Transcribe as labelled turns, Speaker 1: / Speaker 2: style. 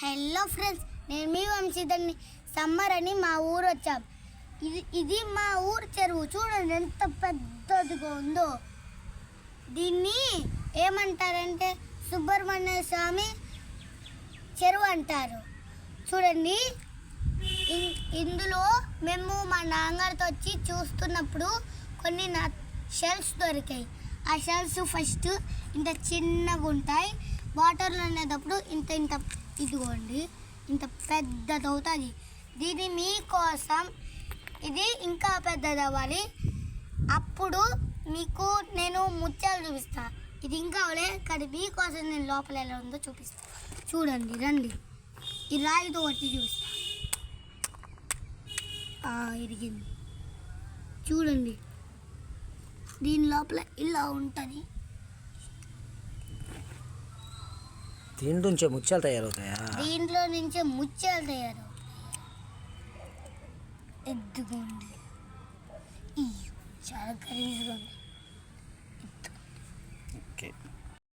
Speaker 1: Hello friends, నేను మీ వంశీధర్ని. Summer అని మా ఊరు వచ్చాం. ఇది మా ఊరు చెరువు. చూడండి ఎంత పెద్దదిగా ఉందో. దీన్ని ఏమంటారంటే సుబ్రహ్మణ్య స్వామి చెరువు అంటారు. చూడండి, ఇందులో మేము మా నాన్నగారితో వచ్చి చూస్తున్నప్పుడు కొన్ని షెల్స్ దొరికాయి. ఆ షెల్స్ ఫస్ట్ ఇంత చిన్నగా ఉంటాయి. వాటర్లో అనేటప్పుడు ఇంత ఇంత ఇదిగోండి ఇంత పెద్దది అవుతుంది. దీన్ని మీకోసం ఇది ఇంకా పెద్దది అవ్వాలి. అప్పుడు మీకు నేను ముత్యాలు చూపిస్తాను. ఇది ఇంకా అవలే కానీ మీకోసం నేను లోపల ఎలా ఉందో చూపిస్తాను. చూడండి, రండి. ఈ రాయితో వచ్చి చూపిస్తా. ఇరిగింది చూడండి. దీని లోపల ఇలా ఉంటుంది.
Speaker 2: దీంట్లో నుంచే ముత్యాలు తయారవుతాయా?
Speaker 1: దీంట్లో నుంచే ముత్యాలు తయారవుతాయి. ఎద్దుకోండి, చాలా ఖరీదుగా ఉంది.